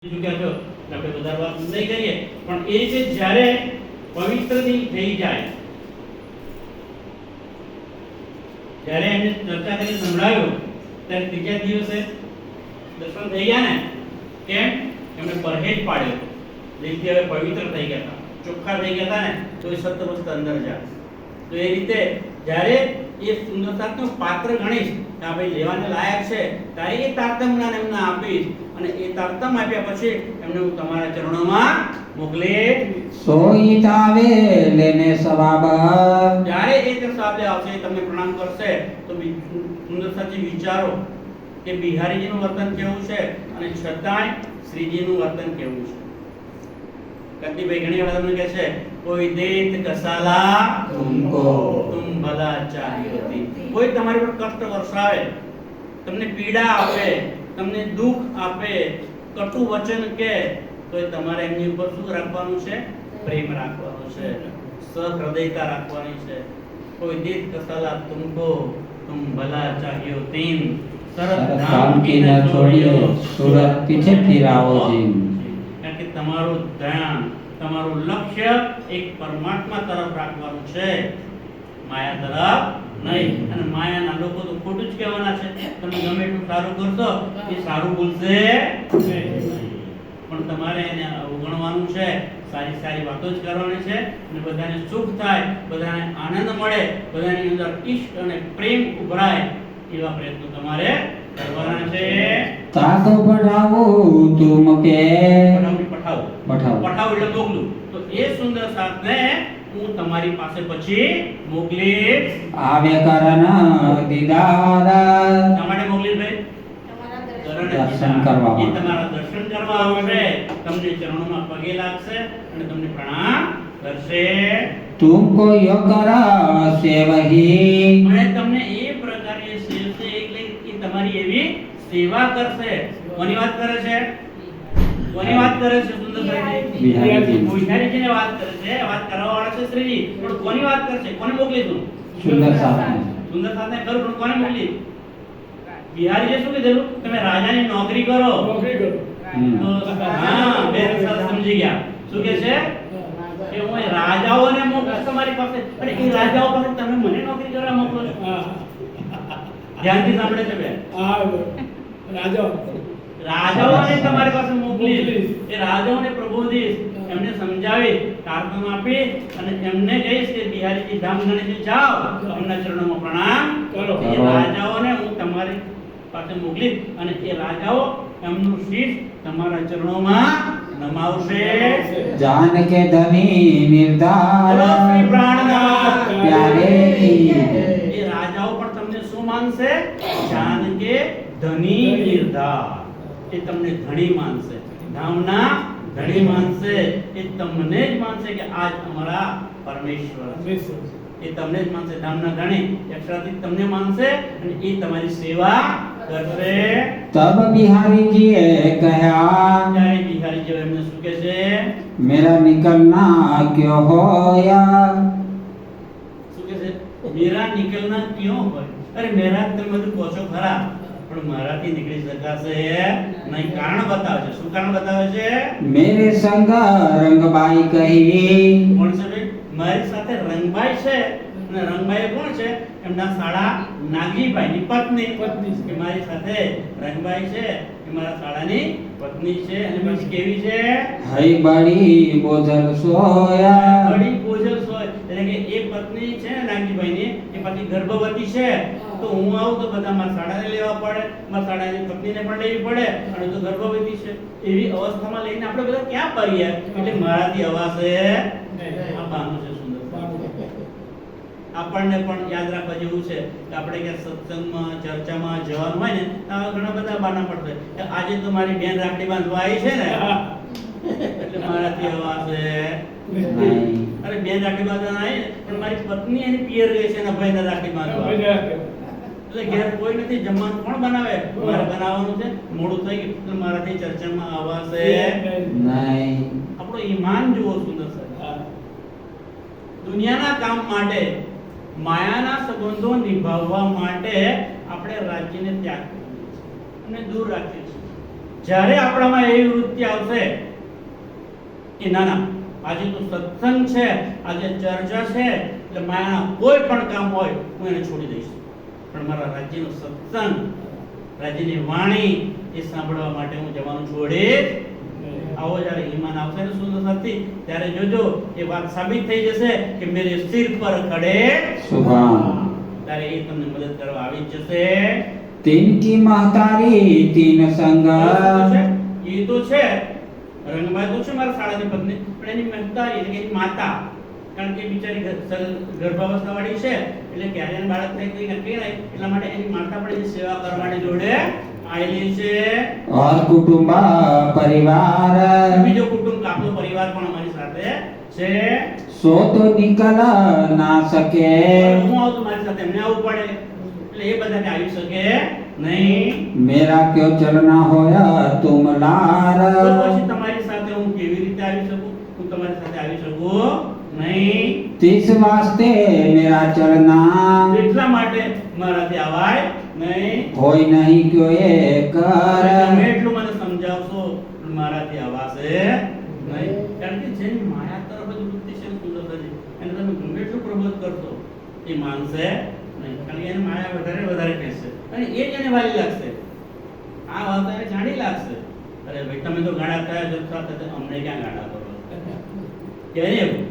શું કહો છો? આપણે વધારે વાત નહીં કરીએ, પણ એ જે જ્યારે પવિત્રની થઈ જાય, જ્યારે એમને ચર્ચા કરી સંભળાવ્યું, ત્યારે ત્રીજા દિવસે દર્શન થઈ ગયા ને. કેમ? એમને પરહેજ પાડ્યો, જેથી હવે પવિત્ર થઈ ગયા હતા, ચોખ્ખા થઈ ગયા હતા ને, તો એ સત્વસ્ત અંદર જાય. તો એ રીતે જ્યારે એ સુંદરતાનું પાત્ર ગણીશ કે આ ભાઈ લેવાને લાયક છે, ત્યારે એ તારતમ્યને એમને આપીશ, અને એ તારતમ આપ્યા પછી એમને હું તમારા ચરણોમાં મોકલીશ. સોઈ તાવે લેને સવાબ. જ્યારે એ તે સાબે આવશે, તમને પ્રણામ કરશે, તો સુંદરતાજી વિચારો કે બિહારીજીનું વર્તન કેવું છે અને છતાંય શ્રીજીનું વર્તન કેવું છે. કતિભાઈ ઘણી વાર તમને કહે છે, કોઈ દેત કસાલા તુમકો તુમ ભલા ચાહ્યો તી. કોઈ તમારી પર કષ્ટ વરસાવે, તમને પીડા આપે, તમને દુઃખ આપે, કટુ વચન કહે, તો તમારે એમની ઉપર શું રાખવાનું છે? પ્રેમ રાખવાનો છે, સહૃદયતા રાખવાની છે. કોઈ દેત કસાલા તુમકો તુમ ભલા ચાહ્યો તીન, સરત ધામ કી ન છોડ્યો, સુરત પીછે ફિરાવો જીમ. કારણ કે તમારું ધ્યાન, તમારું લક્ષ્ય એક પરમાત્મા તરફ રાખવાનું છે, માયા તરફ નહીં. અને માયાના લોકો તો ખોટું જ કહેવાના છે. તમે ગમે એટલું સારું કરશો, એ સારું બોલશે નહીં. પણ તમારે એને અવગણવાનું છે, સારી સારી વાતો જ કરવાની છે, અને બધાને સુખ થાય, બધાને આનંદ મળે, બધાની અંદર ઈષ્ટ અને પ્રેમ ઉભરાય, એવા પ્રયત્નો તમારે કરવાના છે. તાકો પઢાવો તુમ કે પઠાવો પઠાવો પઠાવો એટલે મોકલું. તો એ સુંદર સાથને હું તમારી પાસે પછી મોકલીશ. આવે કરણ દીદાર. શા માટે મોકલીશ ભાઈ? દર્શન કરવા. એ તમારા દર્શન કરવા આવશે, તમને ચરણોમાં પગે લાગશે અને તમને પ્રણામ કરશે. તુમકો યો કર સેવહી. અને તમને એ પ્રકારે સેવશે, એટલે કે તમારી એવી સેવા કરશે. કોની વાત કરે છે? કોની વાત કરે છે? સુંદરભાઈ બિહારીજી. બિહારીજીને વાત કરે છે. વાત કરવા વાળા છે શ્રીજી, પણ કોની વાત કરશે? કોને મોકલીશું? સુંદર સાથે. સુંદર સાથે કરું, પણ કોને મોકલી? બિહારીએ શું કીધેલું? તમે રાજાની નોકરી કરો. તો હા, બે સરસ સમજી ગયા. શું કહે છે? કે હું રાજાઓને મોકલીશ તમારી પાસે. અને એ રાજાઓ પાસે તમે મને નોકરી કરવા મોકલો છો. ધ્યાનથી સાંભળે છે બે. રાજાઓને તમારી પાસે મોકલીશ, એ રાજાઓને પ્રબોધિશ, એમને સમજાવી, તારતમ આપી, અને એમને કહીશ કે બિહારીજી ધામ ગણેશજી જાઓ, એમના ચરણોમાં પ્રણામ કરો. એ રાજાઓને હું તમારી પાસે મોકલીશ, અને એ રાજાઓ એમનું શીશ તમારા ચરણોમાં નમાવશે. જાન કે ધની નિર્ધાર. બોલો શ્રી પ્રાણનાથ પ્યારે એ રાજાઓ પણ તમને શું માનશે? જાન કે ધની નિર્ધાર. એ તમને ધણી માનશે, ધામના ધણી માનશે. એ તમને જ માનશે કે આજ અમારા પરમેશ્વર છે. એ તમને જ માનશે, ધામના ધણી અક્ષરાથી તમને માનશે, અને એ તમારી સેવા કરશે. તબ બિહારીજીએ કહ્યા, ત્યારે બિહારીજી એમને શું કહે છે? મેરા નિકલના ક્યો હોયા. શું કહે છે? મેરા નિકલના ક્યો હોય? અરે મેરા તમે બધું કહો છો ખરા, પણ મારાથી નીકળી શકાશે નહીં. કારણ બતાવે છે. શું કારણ બતાવે છે? મેરે સંગ રંગબાઈ કહી. કોણ છે ભાઈ? મારી સાથે રંગબાઈ છે. અને રંગબાઈ કોણ છે? એમના સાળા નાગીભાઈની પત્ની. કે મારી સાથે રંગબાઈ છે, એ મારા સાળાની પત્ની છે. અને પછી કેવી છે? હઈ બડી બોજલ સોયા. બડી બોજલ સોય, એટલે કે એ પત્ની છે નાગીભાઈની, એ પછી ગર્ભવતી છે. તો હું આવું તો બધા મારા સાળાને લેવા પડે, મારા સાળાની પત્નીને પણ લેવી પડે, અને તો ગર્ભવતી છે. એવી અવસ્થામાં લઈને આપણે બધા ક્યાં પડીએ? એટલે મારાથી અવાશે આ બાનું છે. સુંદર આપણને પણ યાદ રાખવા જેવું છે કે આપણે ક્યાં સત્સંગમાં ચર્ચામાં જવાનું હોય ને, તો ઘણા બધા બાના પડશે કે આજે તો મારી બેન રાખડી બાંધવા આવી છે ને, એટલે મારાથી અવાશે નહીં. અરે બેન રાખડી બાંધવા આવી, પણ મારી પત્ની એની પિયર ગઈ છે ને ભાઈને રાખડી બાંધવા, એટલે ઘેર કોઈ નથી, જમવાનું કોણ બનાવે? મારે બનાવવાનું છે, મોડું થઈ ગયું, એટલે મારાથી ચર્ચામાં આવશે નહીં. આપણો ઈમાન જુઓ સુંદર સાહેબ. દુનિયાના કામ માટે, માયાના સંબંધો નિભાવવા માટે આપણે રાજ્યને ત્યાગ કરીએ છીએ અને દૂર રાખીએ છીએ. જ્યારે આપણામાં એવી વૃત્તિ આવશે કે ના ના આજે તો સત્સંગ છે, આજે ચર્ચા છે, એટલે માયાના કોઈ પણ કામ હોય હું એને છોડી દઈશ, પણ મારા રાજ્યનો સત્સંગ, રાજ્યની વાણી એ સાંભળવા માટે હું જવાનું છોડીશ. આવો જ્યારે ઈમાન આવશે ને સુંદર સાથી, ત્યારે જોજો એ વાત સાબિત થઈ જશે કે મેરે સિર પર ખડે સુભાન. ત્યારે એ તમને મદદ કરવા આવી જ જશે. तिनकी महतारी तीन संग એ તો છે રંગબાઈ તો છે મારા શાળાની પત્ની, પણ એની મહેતારી એટલે કે એની માતા, કારણ કે બિચારી ગર્ભાવસ્થા વાળી છે એટલે ક્યારે એને બાળક થાય કોઈ નક્કી નહીં, એટલા માટે એની માતા પણ એની સેવા કરવા માટે જોડે આવેલી છે. और कुटुंब परिवार બીજો કુટુંબ આપણો પરિવાર પણ અમારી સાથે છે. सो तो निकल ना सके હું આવું તો મારી સાથે એમને આવવું પડે, એટલે એ બધા કે આવી શકે નહીં. मेरा क्यों चलना होया तुम लार તો પછી તમારી સાથે હું કેવી રીતે આવી શકું? હું તમારી સાથે આવી શકું નહીં. तिस वास्ते मेरा चलना એટલા માટે મારાથી આવાય નહીં. होय नहीं क्यों ये कर તમે એટલું મને સમજાવશો પણ મારાથી આવાશે નહીં. કારણ કે જેની માયા તરફ જ વૃત્તિ છે સુંદરતાજી, એને તમે ગમે એટલું પ્રબોધ કરશો એ માનશે નહીં, કારણ કે એને માયા વધારે વધારે કહેશે અને એ જ એને વાલી લાગશે. આ વાત એને જાણી લાગશે, અરે ભાઈ તમે તો ગાડા થયા છો, સાથે અમને ક્યાં ગાડા કરો કે એવું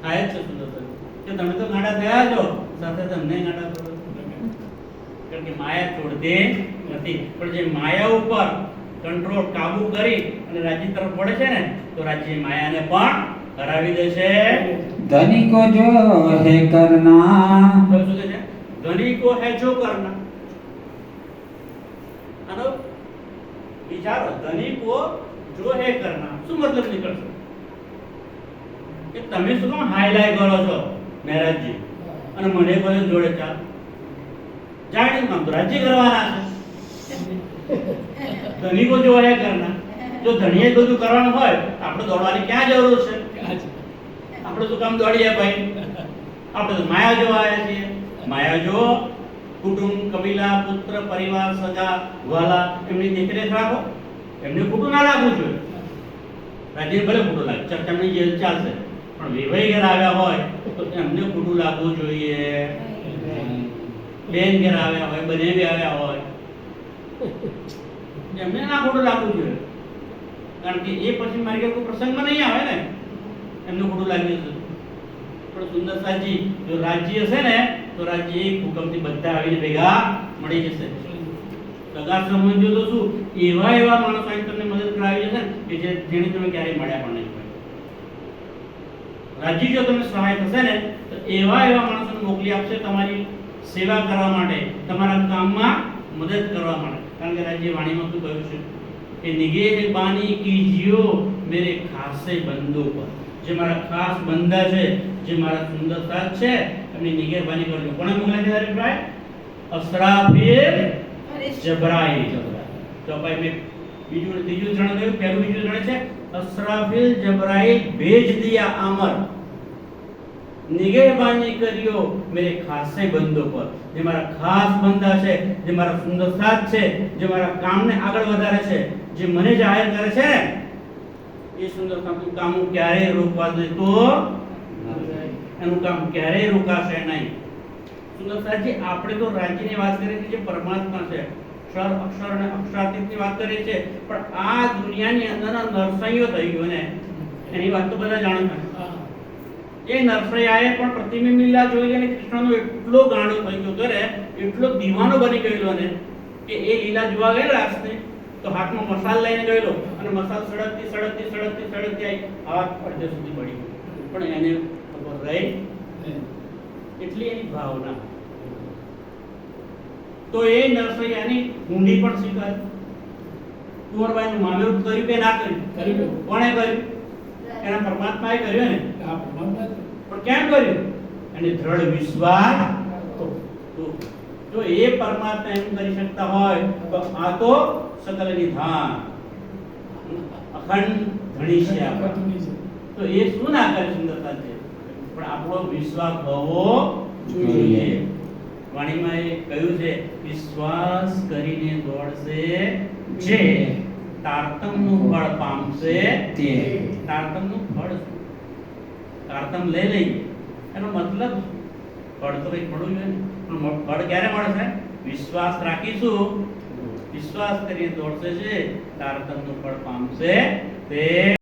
થાય જ છે સુંદરતાજી કે તમે તો ગાડા થયા છો, સાથે તમને ગાડા કરો. કારણ કે માયા છોડતી નથી, પણ જે માયા ઉપર કંટ્રોલ કાબુ કરી અને રાજ્ય તરફ વળે છે ને, તો રાજ્ય માયાને પણ હરાવી દે છે. धनी को जो है करना તો શું કહે છે? ધની કો હે જો કરના. આનો વિચારો, ધની કો જો હે કરના શું મતલબ નીકળશે? કે તમે શું કામ હાઈલાઈ કરો છો મહારાજજી અને મને કોઈ જોડે ચાલ જાણી કામ તો રાજ્ય કરવાના છે. ધની કો જો હે કરના, જો ધણીએ બધું કરવાનું હોય તો આપણે દોડવાની ક્યાં જરૂર છે? આપણે શું કામ દોડીએ ભાઈ? આપણે તો માયા જો આયા છીએ. માયા જો કુટુંબ, કબીલા, પુત્ર, પરિવાર, સગા, વાલા એમની દેખરેખ રાખો, એમને ખોટું ના લાગવું જોઈએ. રાજ્ય ભલે ખોટું લાગે, ચર્ચાની જેલ ચાલશે, પણ વિવાહ ઘેર આવ્યા હોય તો એમને ખોટું લાગવું જોઈએ. બેન ઘેર આવ્યા હોય, બનેવી આવ્યા હોય, એમને ના ખોટું લાગવું જોઈએ, કારણ કે એ પછી મારી ઘેર કોઈ પ્રસંગમાં નહીં આવે ને, એમને ખોટું લાગી જશે. પણ સુંદર સાજી જો રાજ્ય હશે ને તો રાજ્ય એક હુકમથી બધા આવીને ભેગા મળી જશે. સગા સંબંધીઓ તો શું એવા એવા માણસો આવીને તમને મદદ કરાવી જશે ને કે જેને તમે ક્યારેય મળ્યા પણ નહીં હોય. રાજ્ય જો તમને સહાય થશે ને તો એવા એવા માણસોને મોકલી આપશે તમારી સેવા કરવા માટે, તમારા કામમાં મદદ કરવા માટે. કારણ કે રાજ્ય વાણીમાં શું કહ્યું છે કે નિગેહ બાની કીજિયો મેરે ખાસે બંદો પર. જે મારા ખાસ બંદા છે, જે મારા સુંદર સાથ છે, એમની નિગેરબાની કરજો. કોણે મોકલ્યા છે તારીફ ભાઈ? અસરાફીલ જબરાઈલ. તો ભાઈ મેં બીજું ત્રીજું જણ કહ્યું, પહેલું બીજું જણ છે અસરાફીલ જબરાઈલ ભેજ દિયા અમર, નિગેરબાની કર્યો મેરે ખાસે બંદો પર. જે મારા ખાસ બંદા છે, જે મારા સુંદર સાથ છે, જે મારા કામને આગળ વધારે છે, જે મને જાહેર કરે છે ને, એ સુંદર કામ ક્યારેય રોકવા દેતો એનું કામ ક્યારેય રોકાશે નહીં. સુંદર સાહેબજી, આપણે તો રાજ્યની વાત કરીએ છીએ, જે પરમાત્મા છે, ક્ષર અક્ષર અને અક્ષરાતીતની વાત કરીએ છીએ, પણ આ દુનિયાની અંદરના નરસૈયો થઈ ગયો ને એની વાત તો બધા જાણે છે. એ નરસૈયાએ પણ પ્રતિબિંબ લીલા જોઈ અને કૃષ્ણનો એટલો ગાંડો થઈ ગયો કરે, એટલો દીવાનો બની ગયેલો ને કે એ લીલા જોવા ગયેલો રાસને તો હાથમાં મસાલ લઈને ગયેલો અને મસાલ સળગતી સળગતી સળગતી સળગતી આવી હાથ અડધે સુધી પડી, પણ એને ખબર રહી એટલી એની ભાવના. તો એ નરસૈયાની ઊંડી પણ સ્વીકારી. કુંવરબાઈનું મામેરું કર્યું કે ના કર્યું? કોણે કર્યું? એના પરમાત્માએ કર્યું ને. પણ કેમ કર્યું? એને દ્રઢ વિશ્વાસ. જો એ પરમાત્મા એમ કરી શકતા હોય તો આ તો સકલ નિધાન અખંડ ધણી છે આપણે. તો એ શું ના કરે સુંદરતા છે, પણ આપણો વિશ્વાસ હોવો જોઈએ. વાણીમાં એ કહ્યું છે, વિશ્વાસ કરીને દોડશે જે તારતમનું ફળ પામશે તે તારતમનું ફળ શું? તારતમ લઈ લઈએ એનો મતલબ ફળ તો કંઈક મળવું જોઈએ ને. પણ ફળ ક્યારે મળશે? વિશ્વાસ રાખીશું, વિશ્વાસ કરીને દોડશે છે તારતમનું ફળ પામશે તે